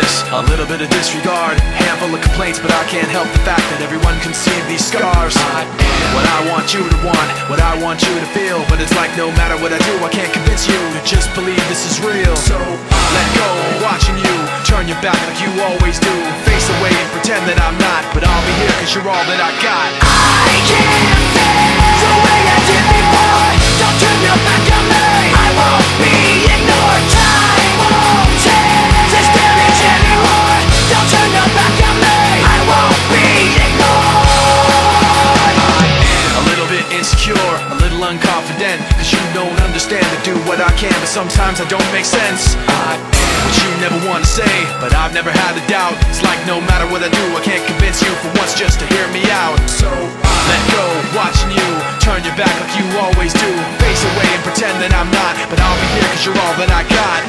this, a little bit of disregard, handful of complaints, but I can't help the fact that everyone can see these scars. I am what I want you to want, what I want you to feel, but it's like no matter what I do, I can't convince you to just believe this is real. So let go, watching you turn your back like you always do, face away and pretend that I'm not, but I'll be here cause you're all that I got. I can't feel the way I did before. Don't turn your back on me, I won't be ignored. Time won't change this damage anymore. Don't turn your back on me, I won't be ignored. I'm a little bit insecure, a little unconfident, cause you don't understand to do what I can, but sometimes I don't make sense. I am what you never want to say, but I've never had a doubt. It's like no matter what I do, I can't convince you for once just to hear me out. So let go, watching you turn your back like you always do, face away and pretend that I'm not, but I'll be here cause you're all that I got.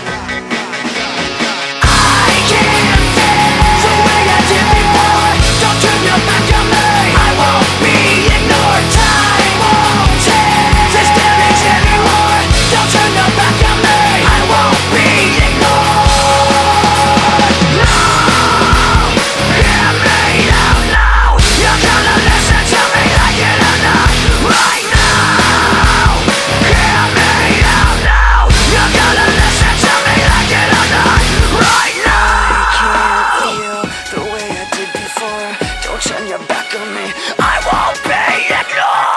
I can't feel the way I did before. Don't turn your back on me, I won't be ignored. Time won't change this damage anymore. Don't turn your back on me, I won't be ignored. No, hear me out now. You're gonna listen to me like it or not. Right now, hear me out now. You're gonna listen to me like it or not. Right now. I can't feel the way I did before. Don't turn your back on me, I won't be ignored.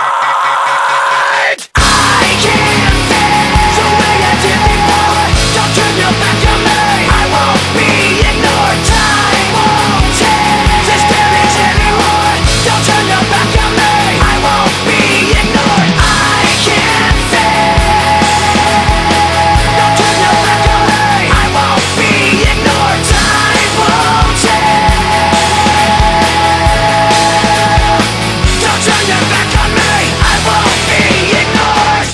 I can't feel the way I did before. Don't turn your back on me, I won't be ignored. Time won't change this damage anymore. Don't turn your back on me, I won't be ignored. I can't feel. Don't turn your back on me, I won't be ignored. Time won't change. Don't turn your back on me, I won't be ignored.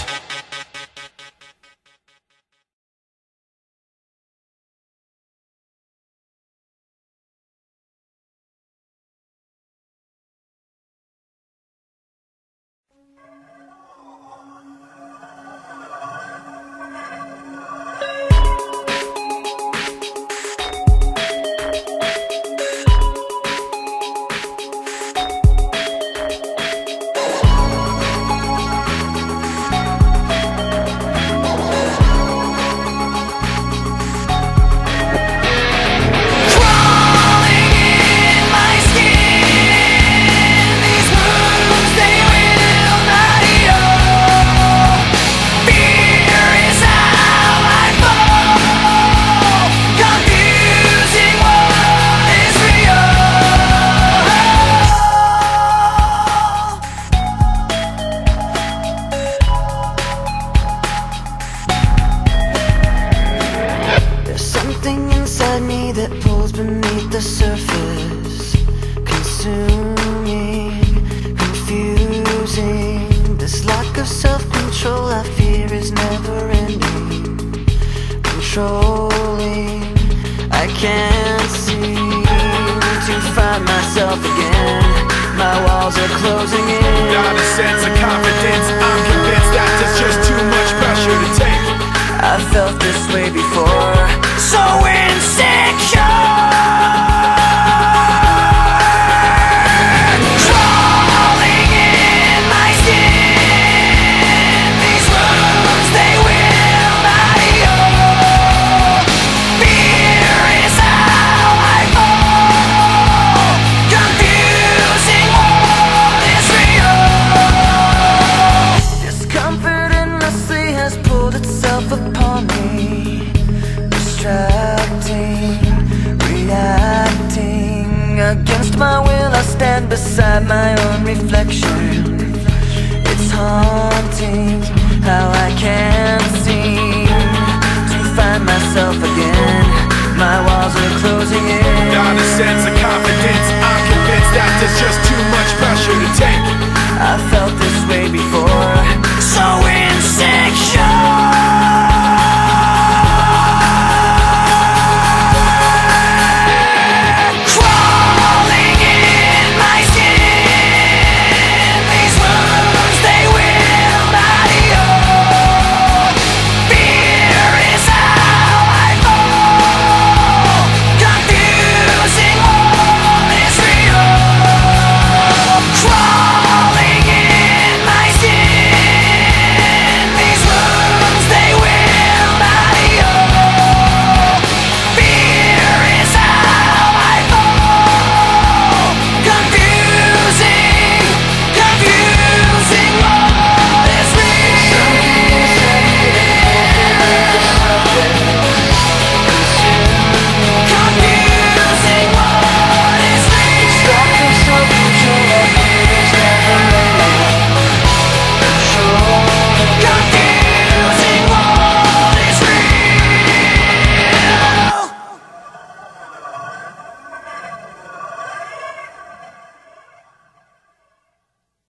Crawling in my skin, these wounds they will not heal. Fear is how I fall, confusing what is real. There's something inside me that pulls beneath the surface, consuming, confusing. This lack of self-control I fear is never ending, controlling. I can't seem to find myself again. My walls are closing in. Not a sense of confidence, I'm convinced that there's just too much pressure to take. I felt this way before, so insecure. Crawling in my skin, these wounds they will not heal. Fear is how I fall, confusing what is real. Discomfort endlessly has pulled itself upon me, distracting, reacting. Against my will I stand beside my own reflection. It's haunting how I can't seem to find myself again. My walls are closing in. Not a sense